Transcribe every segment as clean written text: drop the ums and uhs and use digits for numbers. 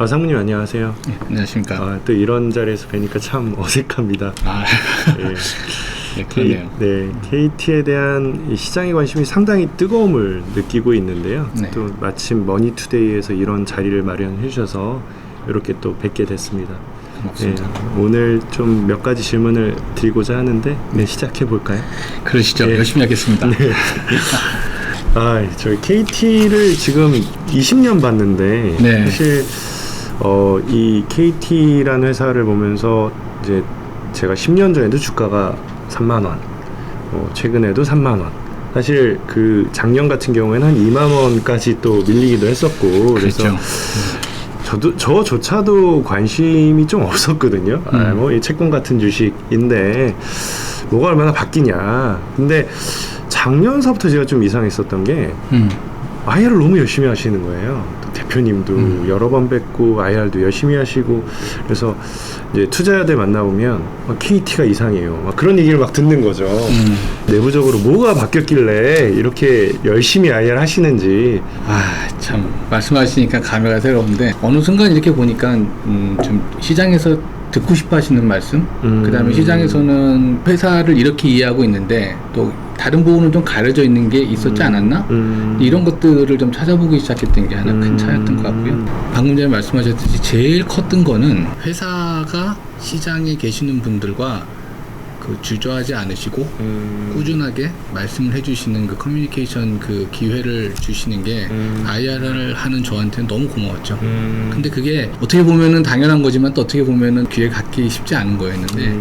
상무님 안녕하세요. 네, 안녕하십니까. 또 이런 자리에서 뵈니까 참 어색합니다. 네. 네, 그러네요. KT에 대한 이 시장의 관심이 상당히 뜨거움을 느끼고 있는데요. 네. 또 마침 머니투데이에서 이런 자리를 마련해 주셔서 이렇게 또 뵙게 됐습니다. 고맙습니다. 오늘 좀 몇 가지 질문을 드리고자 하는데 시작해 볼까요? 그러시죠. 열심히 하겠습니다. 네. 저희 KT를 지금 20년 봤는데 네. 사실 이 KT라는 회사를 보면서 이제 제가 10년 전에도 주가가 3만 원, 최근에도 3만 원. 사실 그 작년 같은 경우에는 한 2만 원까지 또 밀리기도 했었고, 그래서 저조차도 관심이 좀 없었거든요. 이 채권 같은 주식인데 뭐가 얼마나 바뀌냐. 근데 작년서부터 제가 좀 이상했었던 게 IR을 너무 열심히 하시는 거예요. 또 대표님도 여러 번 뵙고 IR도 열심히 하시고, 그래서 이제 투자자들 만나보면 KT가 이상해요. 막 그런 얘기를 막 듣는 거죠. 내부적으로 뭐가 바뀌었길래 이렇게 열심히 IR 하시는지. 참 말씀하시니까 감회가 새로운데 어느 순간 이렇게 보니까 좀 시장에서 듣고 싶어 하시는 말씀, 그 다음에 시장에서는 회사를 이렇게 이해하고 있는데 또 다른 부분은 좀 가려져 있는 게 있었지 않았나? 이런 것들을 좀 찾아보기 시작했던 게 하나 큰 차였던 것 같고요. 방금 전에 말씀하셨듯이 제일 컸던 거는 회사가 시장에 계시는 분들과 주저하지 않으시고 꾸준하게 말씀을 해주시는 그 커뮤니케이션 그 기회를 주시는 게 IR을 하는 저한테는 너무 고마웠죠. 근데 그게 어떻게 보면은 당연한 거지만 또 어떻게 보면은 귀에 갖기 쉽지 않은 거였는데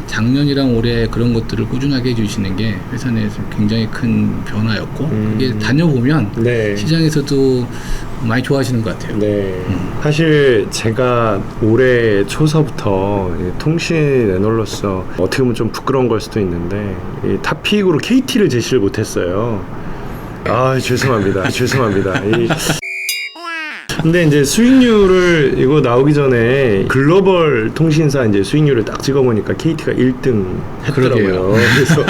작년이랑 올해 그런 것들을 꾸준하게 해주시는 게 회사 내에서 굉장히 큰 변화였고 그게 다녀보면 시장에서도 많이 좋아하시는 것 같아요. 사실 제가 올해 초서부터 통신 애널로서 어떻게 보면 좀 부끄러운 걸 수도 있는데 탑픽으로 KT를 제시를 못했어요. 죄송합니다. 죄송합니다. 근데 이제 수익률을 이거 나오기 전에 글로벌 통신사 이제 수익률을 딱 찍어보니까 KT가 1등 했더라고요. 그래서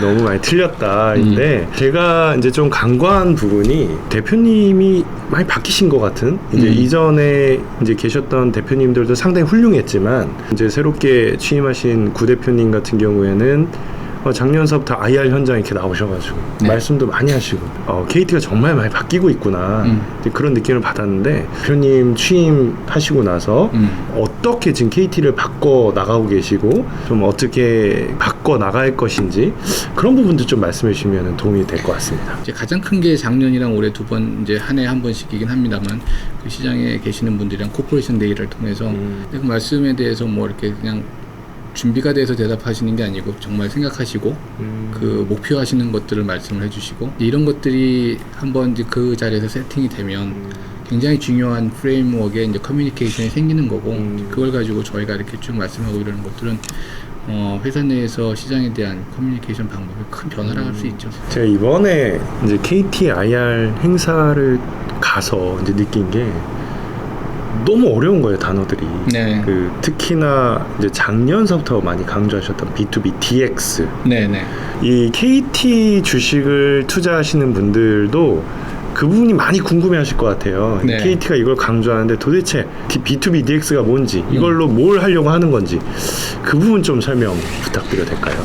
너무 많이 틀렸다. 근데 제가 이제 좀 간과한 부분이 대표님이 많이 바뀌신 것 같은, 이제 이전에 이제 계셨던 대표님들도 상당히 훌륭했지만 이제 새롭게 취임하신 구 대표님 같은 경우에는 작년서부터 IR 현장에 이렇게 나오셔가지고 말씀도 많이 하시고 KT가 정말 많이 바뀌고 있구나 그런 느낌을 받았는데, 대표님 취임하시고 나서 어떻게 지금 KT를 바꿔 나가고 계시고 좀 어떻게 바꿔 나갈 것인지 그런 부분도 좀 말씀해 주시면 도움이 될 것 같습니다. 이제 가장 큰 게 작년이랑 올해 두 번, 이제 한 해 한 번씩이긴 합니다만 그 시장에 계시는 분들이랑 코퍼레이션 데이를 통해서 그 말씀에 대해서 뭐 이렇게 그냥 준비가 돼서 대답하시는 게 아니고 정말 생각하시고 그 목표하시는 것들을 말씀을 해주시고, 이런 것들이 한번 이제 그 자리에서 세팅이 되면 굉장히 중요한 프레임워크에 이제 커뮤니케이션이 생기는 거고, 그걸 가지고 저희가 이렇게 쭉 말씀하고 이러는 것들은 회사 내에서 시장에 대한 커뮤니케이션 방법에 큰 변화를 할 수 있죠. 제가 이번에 이제 KT IR 행사를 가서 이제 느낀 게 너무 어려운 거예요, 단어들이. 특히나 이제 작년서부터 많이 강조하셨던 B2B DX. 이 KT 주식을 투자하시는 분들도 그 부분이 많이 궁금해 하실 것 같아요. KT가 이걸 강조하는데 도대체 B2B DX가 뭔지, 이걸로 뭘 하려고 하는 건지, 그 부분 좀 설명 부탁드려도 될까요?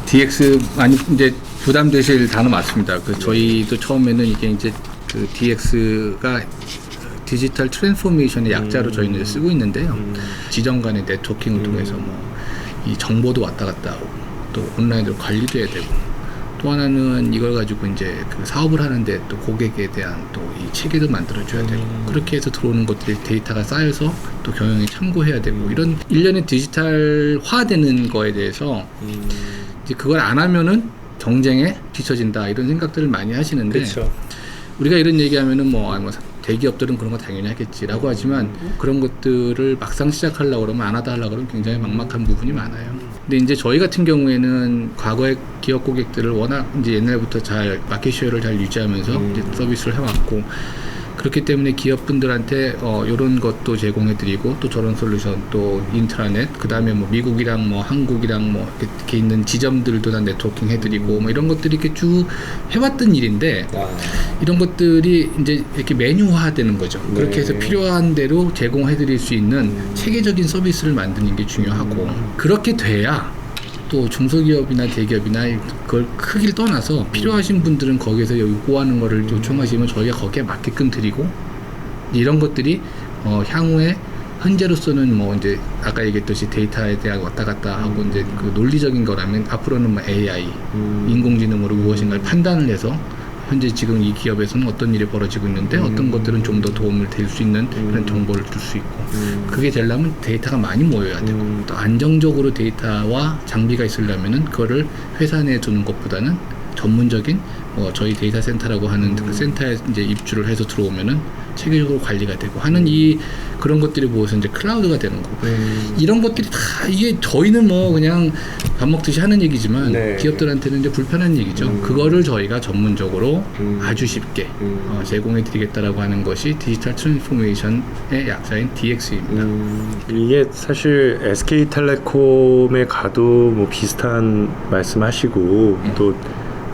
DX 많이 이제 부담되실 단어 맞습니다. 저희도 처음에는 이게 이제 그 DX가 디지털 트랜스포메이션의 약자로 저희는 이제 쓰고 있는데요. 지점 간의 네트워킹을 통해서 이 정보도 왔다 갔다 하고 또 온라인으로 관리도 해야 되고, 또 하나는 이걸 가지고 이제 그 사업을 하는데 또 고객에 대한 또 이 체계도 만들어줘야 되고, 그렇게 해서 들어오는 것들이 데이터가 쌓여서 또 경영에 참고해야 되고, 이런 일련의 디지털화되는 거에 대해서 이제 그걸 안 하면은 경쟁에 뒤처진다, 이런 생각들을 많이 하시는데, 우리가 이런 얘기하면은 대기업들은 그런 거 당연히 하겠지라고 하지만 그런 것들을 막상 시작하려고 그러면 안 하다 하려고 그러면 굉장히 막막한 부분이 많아요. 근데 이제 저희 같은 경우에는 과거의 기업 고객들을 워낙 이제 옛날부터 잘 마켓쉐어를 잘 유지하면서 이제 서비스를 해왔고, 그렇기 때문에 기업분들한테 이런 것도 제공해드리고 또 저런 솔루션 또 인트라넷 그 다음에 뭐 미국이랑 뭐 한국이랑 뭐 이렇게 있는 지점들도 다 네트워킹 해드리고 뭐 이런 것들이 이렇게 쭉 해왔던 일인데 이런 것들이 이제 이렇게 메뉴화되는 거죠. 그렇게 해서 필요한 대로 제공해드릴 수 있는 체계적인 서비스를 만드는 게 중요하고 그렇게 돼야 또 중소기업이나 대기업이나 그걸 크기를 떠나서 필요하신 분들은 거기에서 요구하는 거를 요청하시면 저희가 거기에 맞게끔 드리고 이런 것들이 향후에 현재로서는 뭐 이제 아까 얘기했듯이 데이터에 대한 왔다 갔다 하고 이제 그 논리적인 거라면 앞으로는 뭐 AI 인공지능으로 무엇인가를 판단을 해서 현재 지금 이 기업에서는 어떤 일이 벌어지고 있는데 어떤 것들은 좀 더 도움을 될 수 있는 그런 정보를 줄 수 있고 그게 되려면 데이터가 많이 모여야 되고 또 안정적으로 데이터와 장비가 있으려면은 그거를 회사 내에 두는 것보다는 전문적인 저희 데이터 센터라고 하는 그 센터에 이제 입주를 해서 들어오면은 체계적으로 관리가 되고 하는 그런 것들이 모여서 이제 클라우드가 되는 거고 이런 것들이 다 이게 저희는 뭐 그냥 밥 먹듯이 하는 얘기지만 네. 기업들한테는 이제 불편한 얘기죠. 그거를 저희가 전문적으로 아주 쉽게 제공해 드리겠다라고 하는 것이 디지털 트랜스포메이션의 약자인 DX입니다. 이게 사실 SK텔레콤에 가도 뭐 비슷한 말씀하시고 또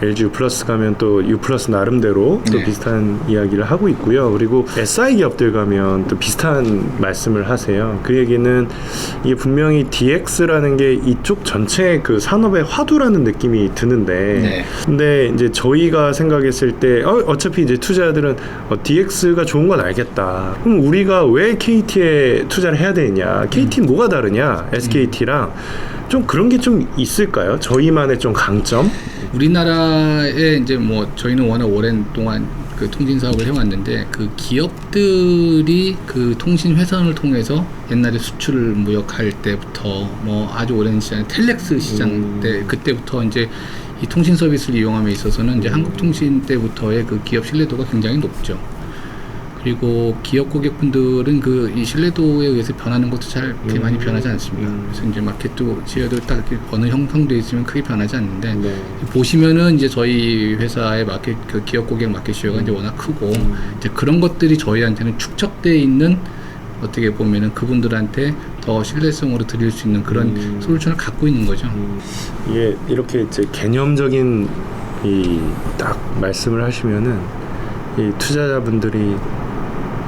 LG U 플러스 가면 또 U 플러스 나름대로 또 네. 비슷한 이야기를 하고 있고요. 그리고 SI 기업들 가면 또 비슷한 말씀을 하세요. 그 얘기는 이게 분명히 DX라는 게 이쪽 전체 그 산업의 화두라는 느낌이 드는데, 네. 근데 이제 저희가 생각했을 때 어차피 이제 투자자들은 DX가 좋은 건 알겠다. 그럼 우리가 왜 KT에 투자를 해야 되느냐? KT는 뭐가 다르냐? SKT랑 좀 그런 게 좀 있을까요? 저희만의 좀 강점? 우리나라에 이제 뭐 저희는 워낙 오랜 동안 그 통신 사업을 해왔는데 그 기업들이 그 통신 회선을 통해서 옛날에 수출을 무역할 때부터 뭐 아주 오랜 시장 텔렉스 시장 때 그때부터 이제 이 통신 서비스를 이용함에 있어서는 이제 한국통신 때부터의 그 기업 신뢰도가 굉장히 높죠. 그리고 기업 고객분들은 그 이 신뢰도에 의해서 변하는 것도 잘 그렇게 많이 변하지 않습니다. 그래서 이제 마켓도 지어도 딱 이렇게 어느 형성되어 있으면 크게 변하지 않는데 보시면은 이제 저희 회사의 마켓 그 기업 고객 마켓 시어가 이제 워낙 크고 이제 그런 것들이 저희한테는 축적되어 있는 어떻게 보면은 그분들한테 더 신뢰성으로 드릴 수 있는 그런 솔루션을 갖고 있는 거죠. 이게 이렇게 이제 개념적인 이 딱 말씀을 하시면은 이 투자자분들이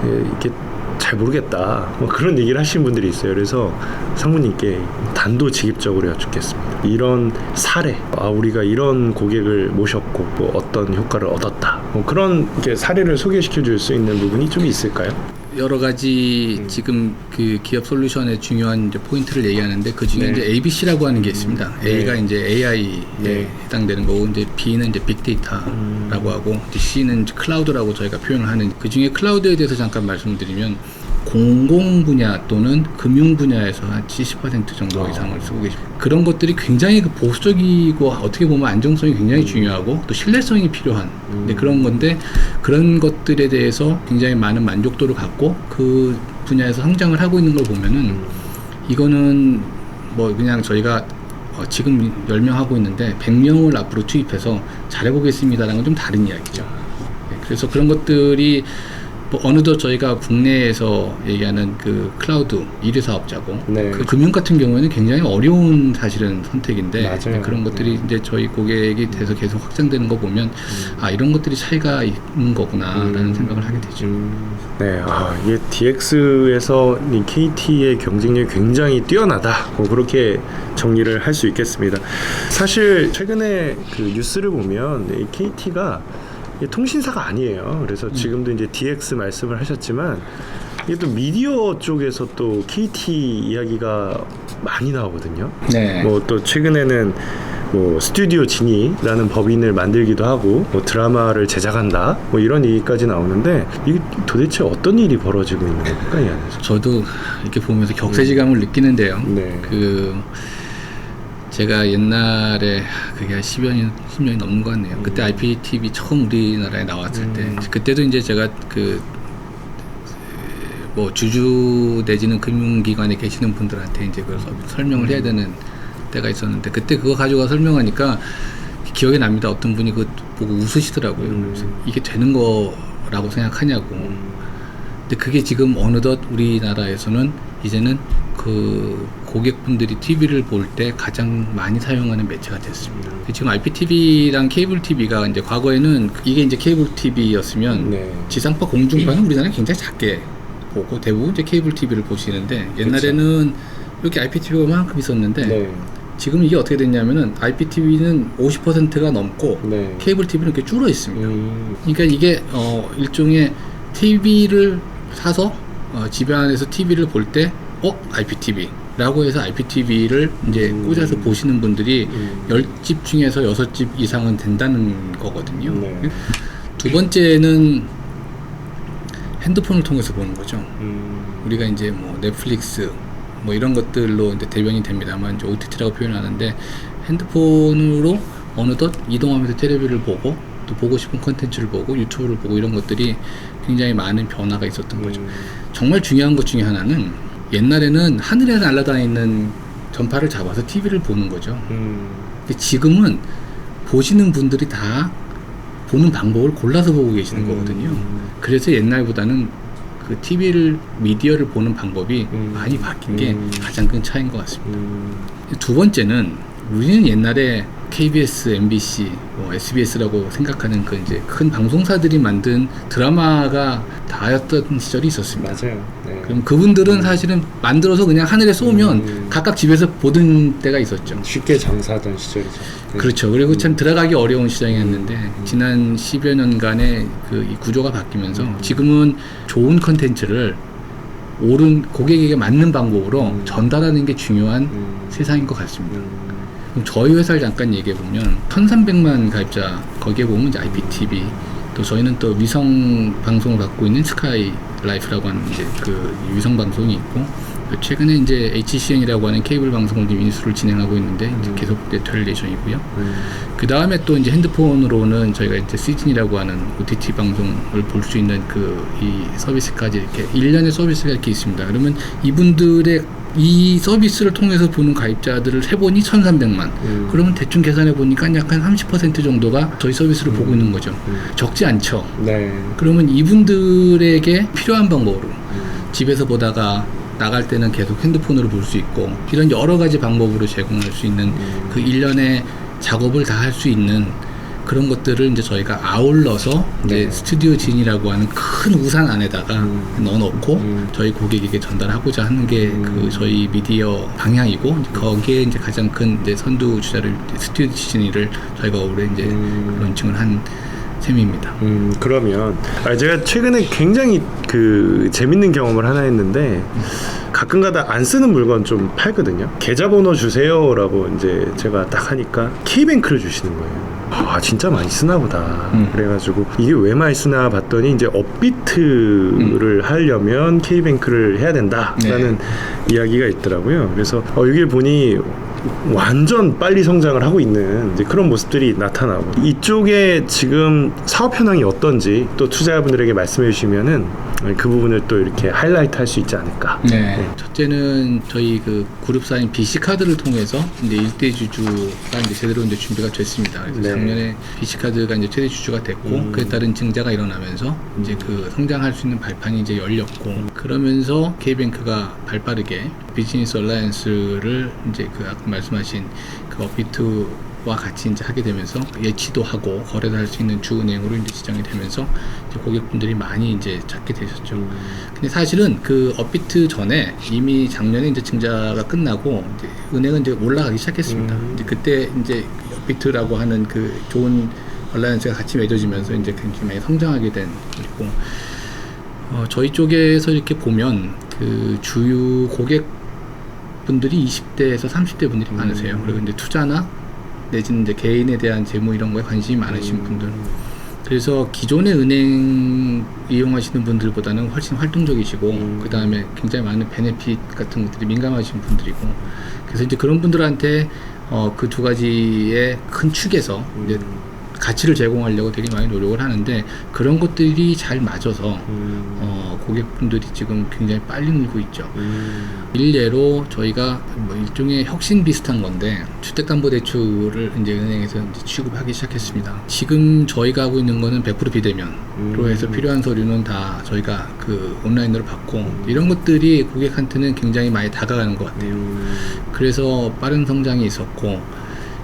이게 잘 모르겠다 뭐 그런 얘기를 하시는 분들이 있어요. 그래서 상무님께 단도직입적으로 여쭙겠습니다. 이런 사례, 우리가 이런 고객을 모셨고 뭐 어떤 효과를 얻었다, 뭐 그런 이렇게 사례를 소개시켜 줄 수 있는 부분이 좀 있을까요? 여러 가지 지금 그 기업 솔루션의 중요한 이제 포인트를 얘기하는데 그 중에 네. 이제 ABC라고 하는 게 있습니다. A가 이제 AI에 네. 해당되는 거고 이제 B는 이제 빅데이터라고 하고 이제 C는 이제 클라우드라고 저희가 표현을 하는 그 중에 클라우드에 대해서 잠깐 말씀드리면 공공 분야 또는 금융 분야에서 한 70% 정도 이상을 쓰고 계십니다. 그런 것들이 굉장히 그 보수적이고 어떻게 보면 안정성이 굉장히 중요하고 또 신뢰성이 필요한 그런 건데 그런 것들에 대해서 굉장히 많은 만족도를 갖고 그 분야에서 성장을 하고 있는 걸 보면은 이거는 뭐 그냥 저희가 지금 10명 하고 있는데 100명을 앞으로 투입해서 잘해보겠습니다라는 건 좀 다른 이야기죠. 그래서 그런 것들이 뭐 어느덧 저희가 국내에서 얘기하는 그 클라우드 1위 사업자고 네. 그 금융 같은 경우에는 굉장히 어려운 사실은 선택인데 맞아요. 그런 것들이 이제 저희 고객이 돼서 계속 확장되는 거 보면 이런 것들이 차이가 있는 거구나라는 생각을 하게 되죠. 네, 이게 DX에서 이 KT의 경쟁력이 굉장히 뛰어나다. 뭐 그렇게 정리를 할 수 있겠습니다. 사실 최근에 그 뉴스를 보면 이 KT가 통신사가 아니에요. 그래서 지금도 이제 DX 말씀을 하셨지만 이게 또 미디어 쪽에서 또 KT 이야기가 많이 나오거든요. 네. 뭐 또 최근에는 뭐 스튜디오 지니라는 법인을 만들기도 하고 뭐 드라마를 제작한다 뭐 이런 얘기까지 나오는데 이게 도대체 어떤 일이 벌어지고 있는 겁니까 이 안에서? 저도 이렇게 보면서 격세지감을 느끼는데요. 네. 제가 옛날에 그게 한 10년이 넘는 것 같네요. 그때 IPTV 처음 우리나라에 나왔을 때 그때도 이제 제가 뭐 주주 내지는 금융기관에 계시는 분들한테 이제 그걸 설명을 해야 되는 때가 있었는데 그때 그거 가지고 설명하니까 기억이 납니다. 어떤 분이 그거 보고 웃으시더라고요. 그래서 이게 되는 거 라고 생각하냐고. 근데 그게 지금 어느덧 우리나라에서는 이제는 그 고객분들이 TV를 볼 때 가장 많이 사용하는 매체가 됐습니다. 지금 IPTV랑 케이블 TV가 이제 과거에는 이게 이제 케이블 TV였으면 네. 지상파 공중파는 우리나라에 굉장히 작게 보고 대부분 이제 케이블 TV를 보시는데 옛날에는 이렇게 IPTV가 만큼 있었는데 네. 지금 이게 어떻게 됐냐면은 IPTV는 50%가 넘고 네. 케이블 TV는 이렇게 줄어 있습니다. 그러니까 이게 일종의 TV를 사서 집에 안에서 TV를 볼 때 IPTV라고 해서 IPTV를 이제 꽂아서 보시는 분들이 10집 중에서 6집 이상은 된다는 거거든요. 네. 두 번째는 핸드폰을 통해서 보는 거죠. 우리가 이제 뭐 넷플릭스 뭐 이런 것들로 이제 대변이 됩니다만 이제 OTT라고 표현하는데 핸드폰으로 어느덧 이동하면서 텔레비를 보고 또 보고 싶은 콘텐츠를 보고 유튜브를 보고 이런 것들이 굉장히 많은 변화가 있었던 거죠. 정말 중요한 것 중에 하나는 옛날에는 하늘에 날아다니는 전파를 잡아서 TV를 보는 거죠. 근데 지금은 보시는 분들이 다 보는 방법을 골라서 보고 계시는 거거든요. 그래서 옛날보다는 그 TV를 미디어를 보는 방법이 많이 바뀐 게 가장 큰 차이인 것 같습니다. 두 번째는 우리는 옛날에 KBS, MBC, SBS라고 생각하는 그 이제 큰 방송사들이 만든 드라마가 다였던 시절이 있었습니다. 맞아요. 네. 그럼 그분들은 사실은 만들어서 그냥 하늘에 쏘면 각각 집에서 보던 때가 있었죠. 쉽게 장사하던 시절이죠. 네. 그렇죠. 그리고 참 들어가기 어려운 시장이었는데 지난 10여 년간의 그 이 구조가 바뀌면서 지금은 좋은 컨텐츠를 옳은 고객에게 맞는 방법으로 전달하는 게 중요한 세상인 것 같습니다. 그럼 저희 회사를 잠깐 얘기해 보면 1,300만 가입자 거기에 보면 이제 IPTV 또 저희는 또 위성 방송을 갖고 있는 스카이 라이프라고 하는 이제 그 위성 방송이 있고 최근에 이제 HCN이라고 하는 케이블 방송을 인수를 진행하고 있는데 이제 계속 될 예정이고요. 그 다음에 또 이제 핸드폰으로는 저희가 이제 시즌이라고 하는 OTT 방송을 볼 수 있는 그 이 서비스까지 이렇게 1년의 서비스가 이렇게 있습니다. 그러면 이분들의 이 서비스를 통해서 보는 가입자들을 해보니 1,300만. 그러면 대충 계산해 보니까 약 한 30% 정도가 저희 서비스를 보고 있는 거죠. 적지 않죠. 네. 그러면 이분들에게 필요한 방법으로 집에서 보다가 나갈 때는 계속 핸드폰으로 볼 수 있고 이런 여러 가지 방법으로 제공할 수 있는 그 일련의 작업을 다 할 수 있는 그런 것들을 이제 저희가 아울러서 이제 스튜디오 진이라고 하는 큰 우산 안에다가 넣어놓고 저희 고객에게 전달하고자 하는 게 그 저희 미디어 방향이고 이제 거기에 이제 가장 큰 이제 선두 주자를 스튜디오 진이를 저희가 올해 이제 론칭을 한 셈입니다. 그러면 제가 최근에 굉장히 그 재밌는 경험을 하나 했는데 가끔가다 안 쓰는 물건 좀 팔거든요. 계좌번호 주세요라고 이제 제가 딱 하니까 K뱅크를 주시는 거예요. 진짜 많이 쓰나 보다. 그래가지고 이게 왜 많이 쓰나 봤더니 이제 업비트를 하려면 K뱅크를 해야 된다라는 이야기가 있더라고요. 그래서 여기를 보니 완전 빨리 성장을 하고 있는 이제 그런 모습들이 나타나고 이쪽에 지금 사업 현황이 어떤지 또 투자자분들에게 말씀해 주시면은 그 부분을 또 이렇게 하이라이트 할 수 있지 않을까. 네. 첫째는 저희 그 그룹사인 BC카드를 통해서 이제 일대 주주가 이제 제대로 이제 준비가 됐습니다. 그래서 작년에 BC카드가 이제 최대 주주가 됐고 그에 따른 증자가 일어나면서 이제 그 성장할 수 있는 발판이 이제 열렸고 그러면서 K뱅크가 발빠르게 비즈니스 얼라이언스를 이제 그 아까 말씀하신 그 업비트와 같이 이제 하게 되면서 예치도 하고 거래도 할 수 있는 주은행으로 이제 지정이 되면서 이제 고객분들이 많이 이제 찾게 되셨죠. 근데 사실은 그 업비트 전에 이미 작년에 이제 증자가 끝나고 이제 은행은 이제 올라가기 시작했습니다. 이제 그때 이제 업비트라고 하는 그 좋은 얼라이언스가 같이 맺어지면서 이제 굉장히 많이 성장하게 된 거고 저희 쪽에서 이렇게 보면 그 주요 고객분들이 20대에서 30대 분들이 많으세요. 그리고 이제 투자나 내지는 이제 개인에 대한 재무 이런 거에 관심이 많으신 분들. 그래서 기존의 은행 이용하시는 분들보다는 훨씬 활동적이시고 그 다음에 굉장히 많은 베네핏 같은 것들이 민감하신 분들이고 그래서 이제 그런 분들한테 그 두 가지의 큰 축에서 이제 가치를 제공하려고 되게 많이 노력을 하는데 그런 것들이 잘 맞아서 고객분들이 지금 굉장히 빨리 늘고 있죠. 일례로 저희가 뭐 일종의 혁신 비슷한 건데 주택담보대출을 이제 은행에서 이제 취급하기 시작했습니다. 지금 저희가 하고 있는 거는 100% 비대면으로 해서 필요한 서류는 다 저희가 그 온라인으로 받고 이런 것들이 고객한테는 굉장히 많이 다가가는 것 같아요. 그래서 빠른 성장이 있었고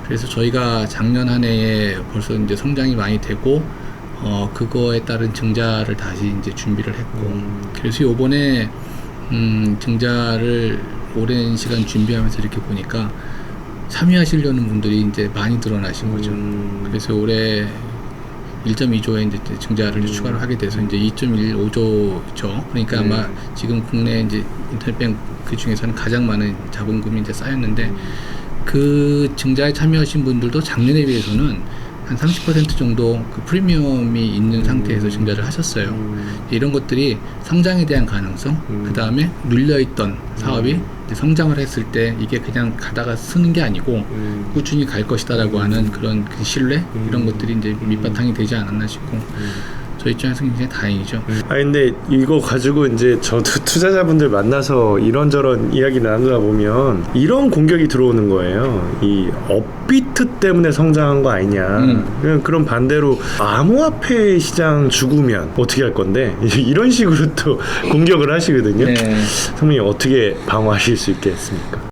그래서 저희가 작년 한 해에 벌써 이제 성장이 많이 되고 그거에 따른 증자를 다시 이제 준비를 했고 그래서 요번에 증자를 오랜 시간 준비하면서 이렇게 보니까 참여하시려는 분들이 이제 많이 늘어나신 거죠. 그래서 올해 1.2조에 이제 증자를 추가를 하게 돼서 이제 2.15조죠. 그러니까 아마 지금 국내 이제 인터넷뱅크 그 중에서는 가장 많은 자본금이 이제 쌓였는데 그 증자에 참여하신 분들도 작년에 비해서는 한 30% 정도 그 프리미엄이 있는 상태에서 증자를 하셨어요. 이런 것들이 성장에 대한 가능성, 그 다음에 눌려있던 사업이 이제 성장을 했을 때 이게 그냥 가다가 쓰는 게 아니고 꾸준히 갈 것이다라고 하는 그런 그 신뢰 이런 것들이 이제 밑바탕이 되지 않았나 싶고 저희 입장에서 굉장히 다행이죠. 근데 이거 가지고 이제 저도 투자자분들 만나서 이런저런 이야기 나누다 보면 이런 공격이 들어오는 거예요. 이 업비트 때문에 성장한 거 아니냐. 그럼 반대로 암호화폐 시장 죽으면 어떻게 할 건데 이런 식으로 또 공격을 하시거든요. 네. 선생님 어떻게 방어하실 수 있겠습니까?